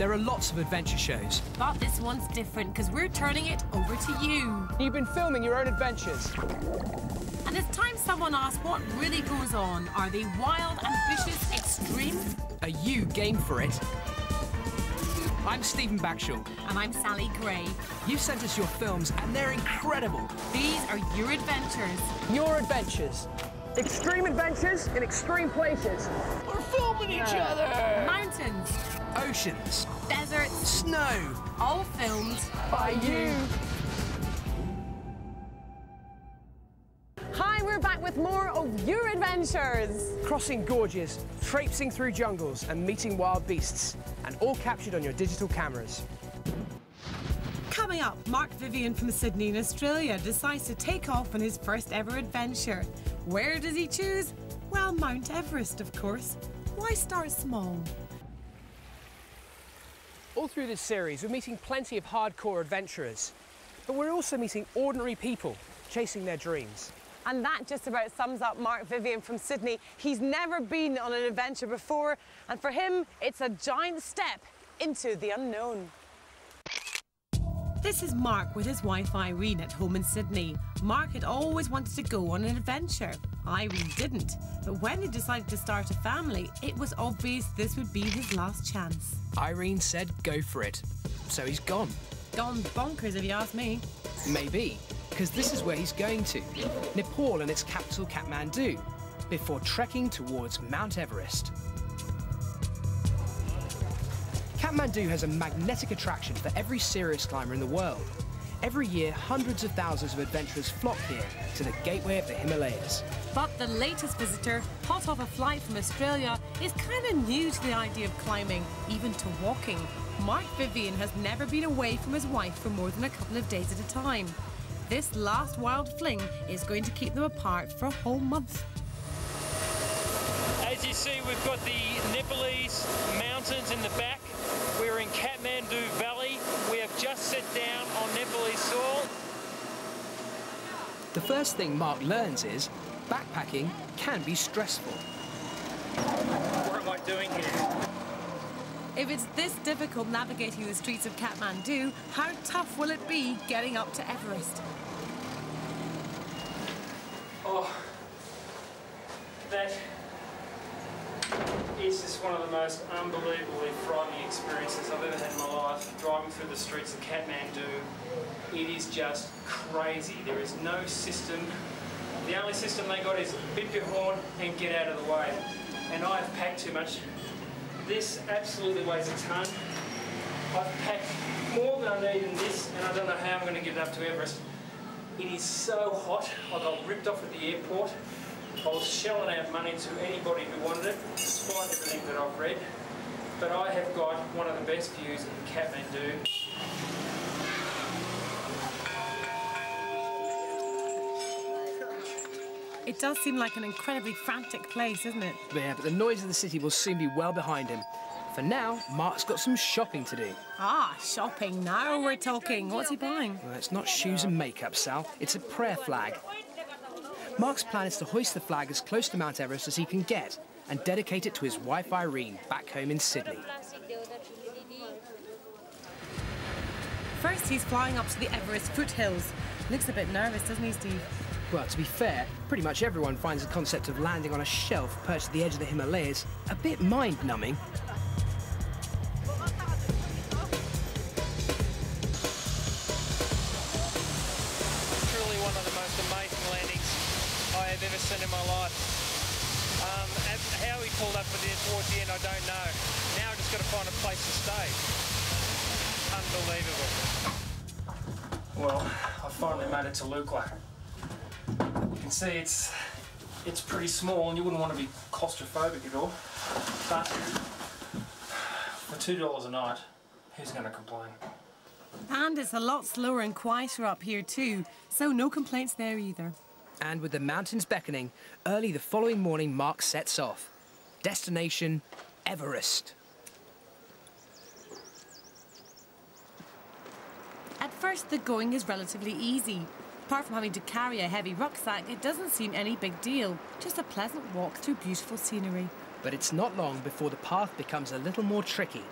There are lots of adventure shows. But this one's different because we're turning it over to you. You've been filming your own adventures. And it's time someone asked what really goes on. Are they wild, ambitious, extreme? Are you game for it? I'm Stephen Bagshaw. And I'm Sally Gray. You sent us your films and they're incredible. These are your adventures. Your adventures. Extreme adventures in extreme places. We're filming each other. Mountains. Oceans. Deserts. Snow. All filmed by you. Hi, we're back with more of your adventures. Crossing gorges, traipsing through jungles and meeting wild beasts. And all captured on your digital cameras. Coming up, Mark Vivian from Sydney in Australia decides to take off on his first ever adventure. Where does he choose? Well, Mount Everest, of course. Why start small? All through this series, we're meeting plenty of hardcore adventurers. But we're also meeting ordinary people chasing their dreams. And that just about sums up Mark Vivian from Sydney. He's never been on an adventure before, and for him, it's a giant step into the unknown. This is Mark with his wife Irene at home in Sydney. Mark had always wanted to go on an adventure. Irene didn't. But when he decided to start a family, it was obvious this would be his last chance. Irene said go for it. So he's gone. Gone bonkers if you ask me. Maybe, because this is where he's going to. Nepal and its capital Kathmandu, before trekking towards Mt Everest. Kathmandu has a magnetic attraction for every serious climber in the world. Every year, hundreds of thousands of adventurers flock here to the gateway of the Himalayas. But the latest visitor, hot off a flight from Australia, is kind of new to the idea of climbing, even to walking. Mark Vivian has never been away from his wife for more than a couple of days at a time. This last wild fling is going to keep them apart for a whole month. As you see, we've got the Nepalese mountains in the back. We're in Kathmandu Valley. We have just set down on Nepalese soil. The first thing Mark learns is backpacking can be stressful. What am I doing here? If it's this difficult navigating the streets of Kathmandu, how tough will it be getting up to Everest? Oh, that is just one of the most unbelievably frightening experiences I've ever had in my life, driving through the streets of Kathmandu. It is just crazy. There is no system. The only system they got is bip your horn and get out of the way. And I have packed too much. This absolutely weighs a ton. I've packed more than I need in this, and I don't know how I'm going to get it up to Everest. It is so hot. I got ripped off at the airport. I was shelling out money to anybody who wanted it, despite everything that I've read. But I have got one of the best views in Kathmandu. It does seem like an incredibly frantic place, isn't it? Yeah, but the noise of the city will soon be well behind him. For now, Mark's got some shopping to do. Ah, shopping. Now we're talking. What's he buying? Well, it's not shoes and makeup, Sal. It's a prayer flag. Mark's plan is to hoist the flag as close to Mount Everest as he can get and dedicate it to his wife Irene back home in Sydney. First, he's flying up to the Everest foothills. Looks a bit nervous, doesn't he, Steve? Well, to be fair, pretty much everyone finds the concept of landing on a shelf perched at the edge of the Himalayas a bit mind-numbing. Truly one of the most amazing landings I have ever seen in my life. How he pulled up towards the end, I don't know. Now I've just got to find a place to stay. Unbelievable. Well, I finally made it to Lukla. You can see it's pretty small and you wouldn't want to be claustrophobic at all. But for $2 a night, who's going to complain? And it's a lot slower and quieter up here too, so no complaints there either. And with the mountains beckoning, early the following morning Mark sets off. Destination, Everest. At first, the going is relatively easy. Apart from having to carry a heavy rucksack, it doesn't seem any big deal. Just a pleasant walk through beautiful scenery. But it's not long before the path becomes a little more tricky.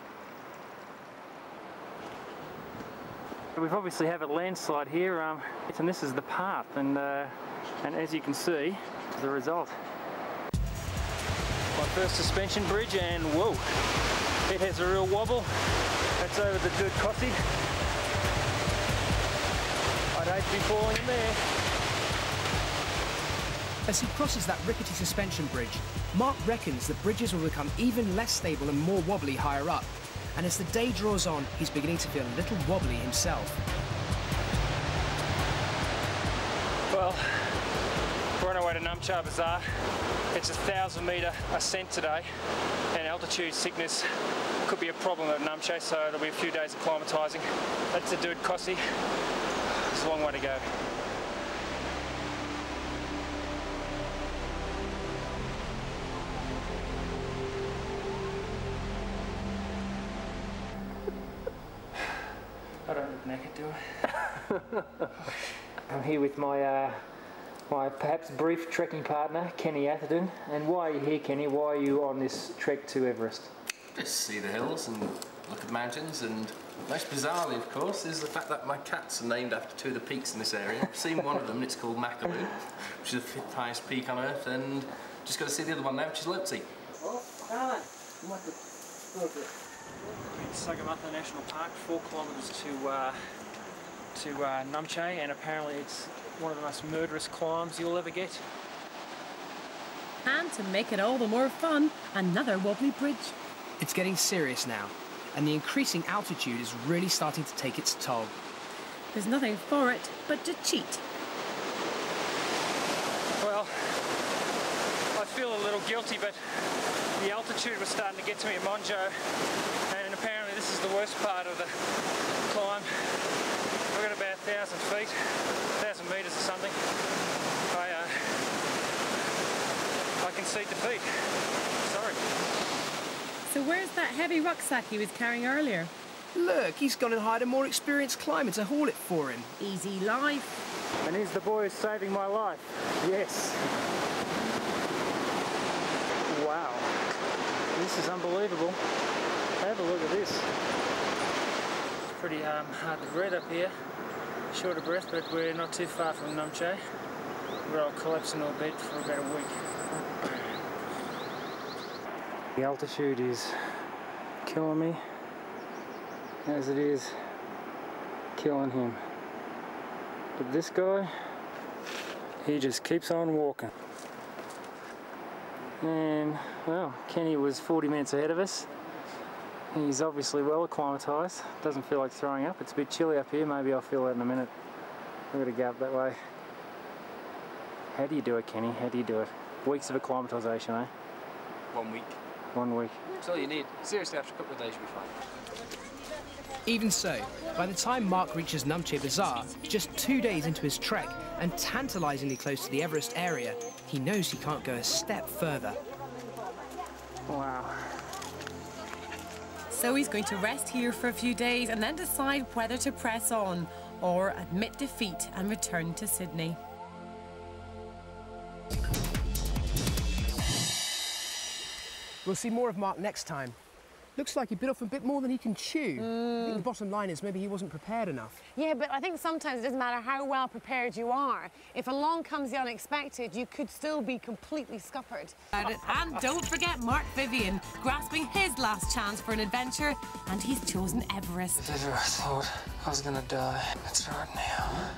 We've obviously have a landslide here, and this is the path, and as you can see, the result. My first suspension bridge, and whoa, it has a real wobble. That's over the Dude Cossie. I'd hate to be falling in there. As he crosses that rickety suspension bridge, Mark reckons the bridges will become even less stable and more wobbly higher up. And as the day draws on, he's beginning to feel a little wobbly himself. Well, we're on our way to Namche Bazaar. It's a 1,000-metre ascent today, and altitude sickness could be a problem at Namche, so it'll be a few days of acclimatising. That's the Dude Cossie. It's a long way to go. I don't look naked, do I? I'm here with my my perhaps brief trekking partner, Kenny Atherton. And why are you here, Kenny? Why are you on this trek to Everest? Just see the hills and look at the mountains, and most bizarrely, of course, is the fact that my cats are named after two of the peaks in this area. I've seen one of them, and it's called Kathmandu, which is the 5th highest peak on Earth, and just got to see the other one now, which is Lopsy. In Sagarmatha National Park, 4 kilometres to Namche, and apparently it's one of the most murderous climbs you'll ever get. And to make it all the more fun, another wobbly bridge. It's getting serious now, and the increasing altitude is really starting to take its toll. There's nothing for it but to cheat. Well, I feel a little guilty, but the altitude was starting to get to me at Monjo, and apparently this is the worst part of the climb. We've got about 1,000 feet, 1,000 metres or something. I concede defeat. Sorry. So where's that heavy rucksack he was carrying earlier? Look, he's gone and hired a more experienced climber to haul it for him. Easy life. And he's the boy who's saving my life. Yes. Wow. This is unbelievable. Have a look at this. It's pretty hard to breathe up here. Short of breath, but we're not too far from Namche, where I'll collapse into a bed for about a week. The altitude is killing me, as it is killing him. But this guy, he just keeps on walking. And, well, Kenny was 40 minutes ahead of us. He's obviously well acclimatised. Doesn't feel like throwing up. It's a bit chilly up here. Maybe I'll feel that in a minute. I've got to go up that way. How do you do it, Kenny? How do you do it? Weeks of acclimatisation, eh? 1 week. 1 week. That's all you need. Seriously, after a couple of days you'll be fine. Even so, by the time Mark reaches Namche Bazaar, just 2 days into his trek and tantalisingly close to the Everest area, he knows he can't go a step further. Wow. So he's going to rest here for a few days and then decide whether to press on or admit defeat and return to Sydney. We'll see more of Mark next time. Looks like he bit off a bit more than he can chew. I think the bottom line is maybe he wasn't prepared enough. Yeah, but I think sometimes it doesn't matter how well prepared you are. If along comes the unexpected, you could still be completely scuppered. And don't forget Mark Vivian, grasping his last chance for an adventure, and he's chosen Everest. I thought I was gonna die. It's right now.